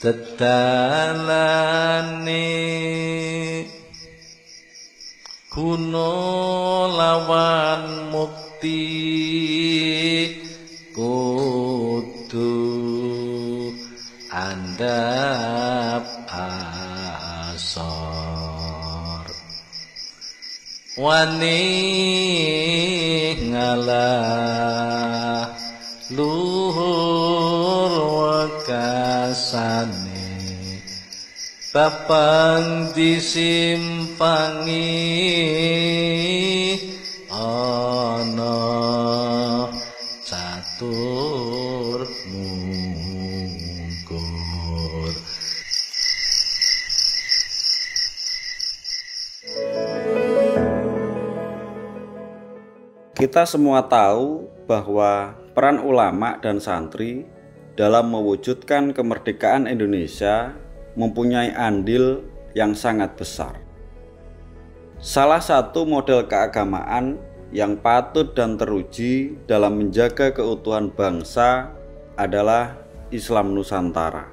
Dedalane kuno lawan mukti kudu andhap asor wani ngalah luhur wekasane papang disimpangi ana catur mungkur. Kita semua tahu bahwa peran ulama dan santri dalam mewujudkan kemerdekaan Indonesia mempunyai andil yang sangat besar. Salah satu model keagamaan yang patut dan teruji dalam menjaga keutuhan bangsa adalah Islam Nusantara.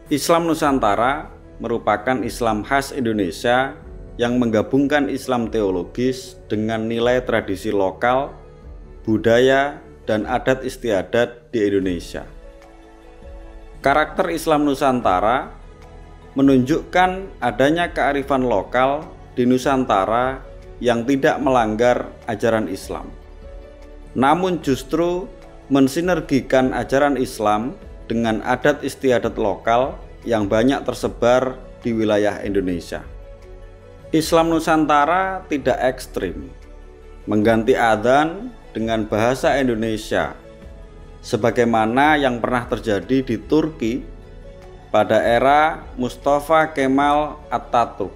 Islam Nusantara merupakan Islam khas Indonesia yang menggabungkan Islam teologis dengan nilai tradisi lokal, budaya, dan adat istiadat di Indonesia. Karakter Islam Nusantara menunjukkan adanya kearifan lokal di Nusantara yang tidak melanggar ajaran Islam, namun justru mensinergikan ajaran Islam dengan adat istiadat lokal yang banyak tersebar di wilayah Indonesia. Islam Nusantara tidak ekstrim, mengganti adzan dengan bahasa Indonesia, sebagaimana yang pernah terjadi di Turki pada era Mustafa Kemal Atatürk.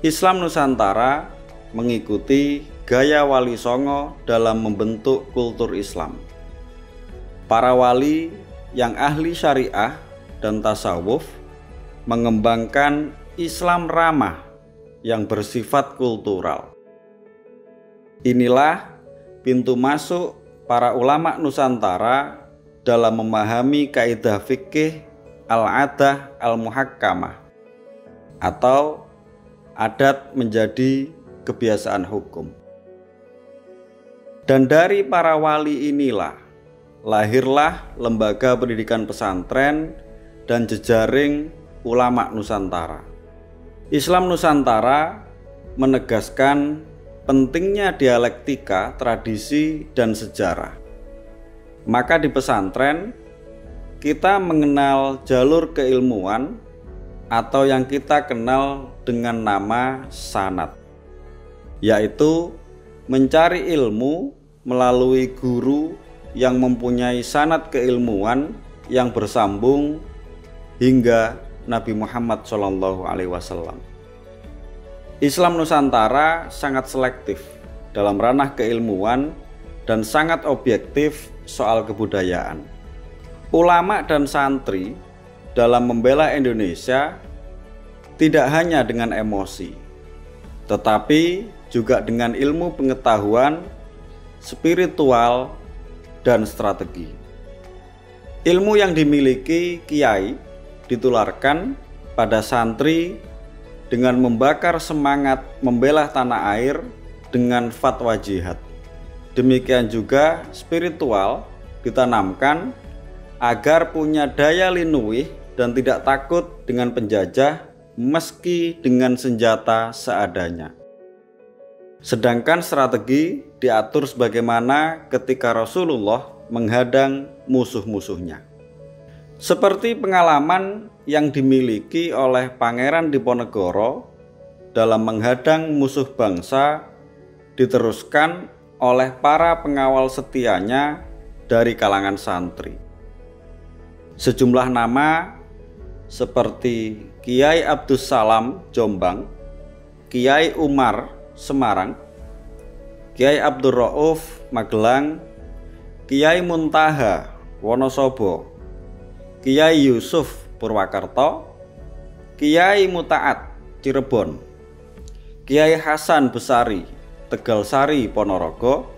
Islam Nusantara mengikuti gaya Wali Songo dalam membentuk kultur Islam. Para wali yang ahli syariah dan tasawuf mengembangkan Islam ramah yang bersifat kultural. Inilah pintu masuk para ulama Nusantara dalam memahami kaidah fikih al-adah al-muhakkamah atau adat menjadi kebiasaan hukum. Dan dari para wali inilah lahirlah lembaga pendidikan pesantren dan jejaring ulama Nusantara. Islam Nusantara menegaskan pentingnya dialektika, tradisi, dan sejarah. Maka di pesantren kita mengenal jalur keilmuan atau yang kita kenal dengan nama sanad, yaitu mencari ilmu melalui guru yang mempunyai sanad keilmuan yang bersambung hingga Nabi Muhammad SAW. Islam Nusantara sangat selektif dalam ranah keilmuan dan sangat objektif soal kebudayaan. Ulama dan santri dalam membela Indonesia tidak hanya dengan emosi, tetapi juga dengan ilmu pengetahuan, spiritual, dan strategi. Ilmu yang dimiliki kiai ditularkan pada santri dengan membakar semangat membela tanah air dengan fatwa jihad. Demikian juga spiritual ditanamkan agar punya daya linuih dan tidak takut dengan penjajah meski dengan senjata seadanya. Sedangkan strategi diatur sebagaimana ketika Rasulullah menghadang musuh-musuhnya. Seperti pengalaman yang dimiliki oleh Pangeran Diponegoro dalam menghadang musuh bangsa diteruskan oleh para pengawal setianya dari kalangan santri. Sejumlah nama seperti Kiai Abdus Salam Jombang, Kiai Umar Semarang, Kiai Abdul Rauf Magelang, Kiai Muntaha Wonosobo, Kiai Yusuf Purwakarta, Kiai Mutaat Cirebon, Kiai Hasan Besari Tegalsari Ponorogo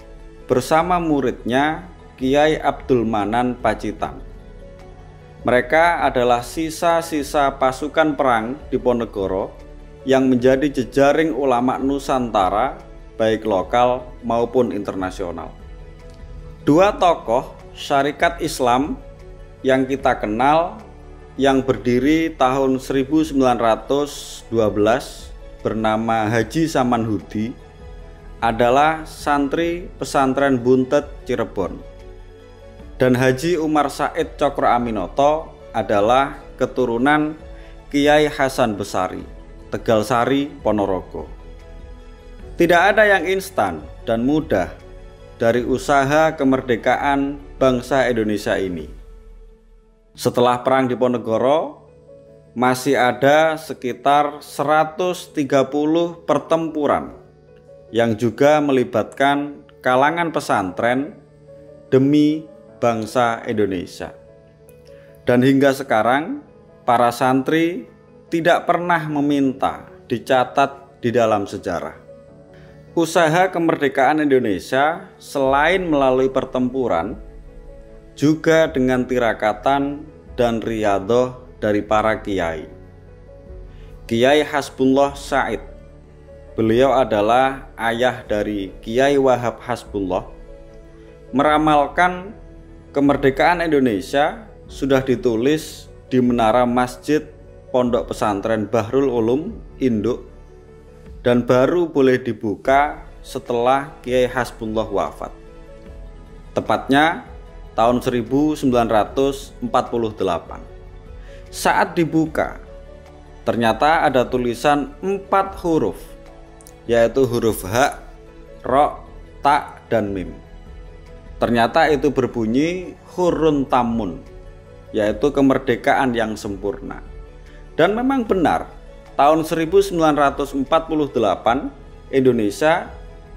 bersama muridnya Kiai Abdul Manan Pacitan Mereka adalah sisa-sisa pasukan perang Diponegoro yang menjadi jejaring ulama Nusantara, baik lokal maupun internasional. Dua tokoh syarikat Islam yang kita kenal yang berdiri tahun 1912 bernama Haji Samanhudi adalah santri pesantren Buntet Cirebon, dan Haji Umar Said Cokro Aminoto adalah keturunan Kiai Hasan Besari, Tegalsari, Ponorogo. Tidak ada yang instan dan mudah dari usaha kemerdekaan bangsa Indonesia ini. Setelah Perang Diponegoro, masih ada sekitar 130 pertempuran yang juga melibatkan kalangan pesantren demi bangsa Indonesia. Dan hingga sekarang, para santri tidak pernah meminta dicatat di dalam sejarah. Usaha kemerdekaan Indonesia selain melalui pertempuran, juga dengan tirakatan dan riyadhah dari para kiai. Kiai Hasbullah Said, beliau adalah ayah dari Kiai Wahab Hasbullah, meramalkan kemerdekaan Indonesia sudah ditulis di menara Masjid Pondok Pesantren Bahrul Ulum Induk, dan baru boleh dibuka setelah Kiai Hasbullah wafat, tepatnya tahun 1948. Saat dibuka, ternyata ada tulisan 4 huruf, yaitu huruf H, Ro, Ta, dan Mim. Ternyata itu berbunyi Hurrun Tamun, yaitu kemerdekaan yang sempurna. Dan memang benar, tahun 1948 Indonesia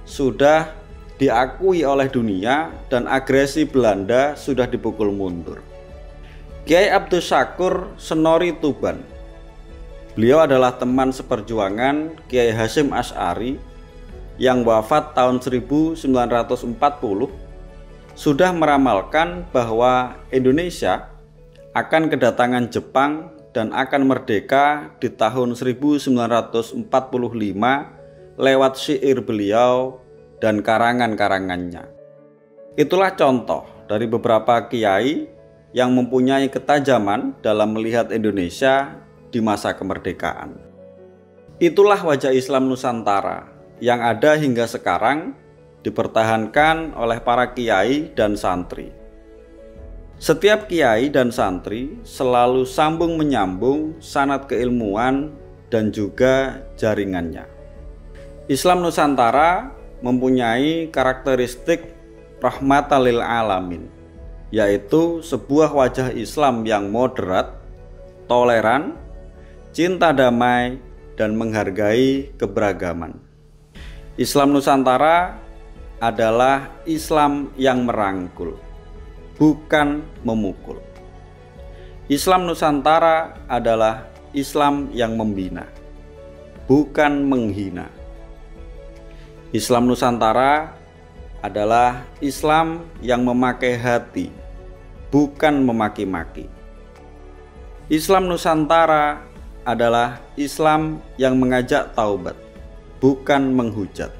sudah diakui oleh dunia dan agresi Belanda sudah dipukul mundur. Kiai Abdus Syakur Senori Tuban, beliau adalah teman seperjuangan Kiai Hasyim Asy'ari yang wafat tahun 1940, sudah meramalkan bahwa Indonesia akan kedatangan Jepang dan akan merdeka di tahun 1945 lewat syair beliau dan karangan-karangannya. Itulah contoh dari beberapa kiai yang mempunyai ketajaman dalam melihat Indonesia di masa kemerdekaan. Itulah wajah Islam Nusantara yang ada hingga sekarang, dipertahankan oleh para kiai dan santri. Setiap kiai dan santri selalu sambung menyambung sanad keilmuan dan juga jaringannya. Islam Nusantara mempunyai karakteristik rahmatan lil alamin, yaitu sebuah wajah Islam yang moderat, toleran, cinta damai, dan menghargai keberagaman. Islam Nusantara adalah Islam yang merangkul, bukan memukul. Islam Nusantara adalah Islam yang membina, bukan menghina. Islam Nusantara adalah Islam yang memakai hati, bukan memaki-maki. Islam Nusantara adalah Islam yang mengajak taubat, bukan menghujat.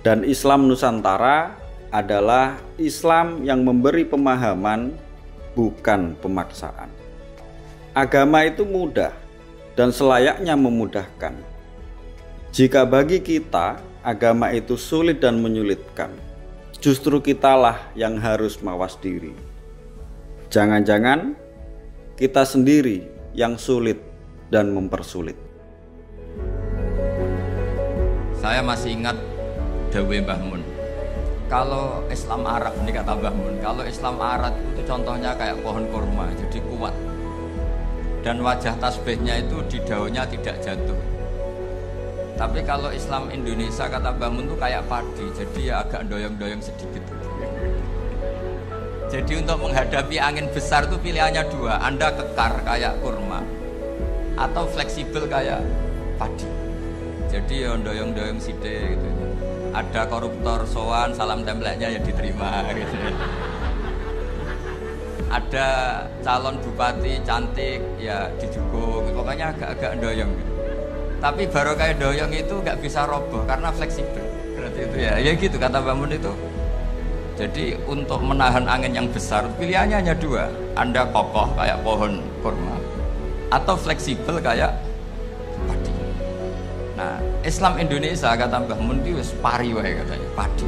Dan Islam Nusantara adalah Islam yang memberi pemahaman, bukan pemaksaan. Agama itu mudah dan selayaknya memudahkan. Jika bagi kita agama itu sulit dan menyulitkan, justru kitalah yang harus mawas diri. Jangan-jangan kita sendiri yang sulit dan mempersulit. Saya masih ingat Dawe Mbah Mun. Kalau Islam Arab, ini kata Mbah Mun, kalau Islam Arab itu contohnya kayak pohon kurma, jadi kuat. Dan wajah tasbihnya itu di daunnya tidak jatuh. Tapi kalau Islam Indonesia, kata Mbah Mun, itu kayak padi, jadi ya agak doyong-doyong sedikit. Jadi untuk menghadapi angin besar itu pilihannya dua, Anda kekar kayak kurma atau fleksibel kayak padi. Jadi ya doyong-doyong sidik gitu. Ada koruptor sowan, salam templeknya ya diterima gitu. ada calon bupati cantik ya didukung, pokoknya agak-agak doyong gitu. Tapi baru kayak doyong itu nggak bisa roboh karena fleksibel. Berarti itu ya gitu kata Mbah Mun itu. Jadi untuk menahan angin yang besar pilihannya hanya dua, Anda kokoh kayak pohon kurma atau fleksibel kayak padi. Nah Islam Indonesia kata Mbah Mun itu pari wae katanya padi.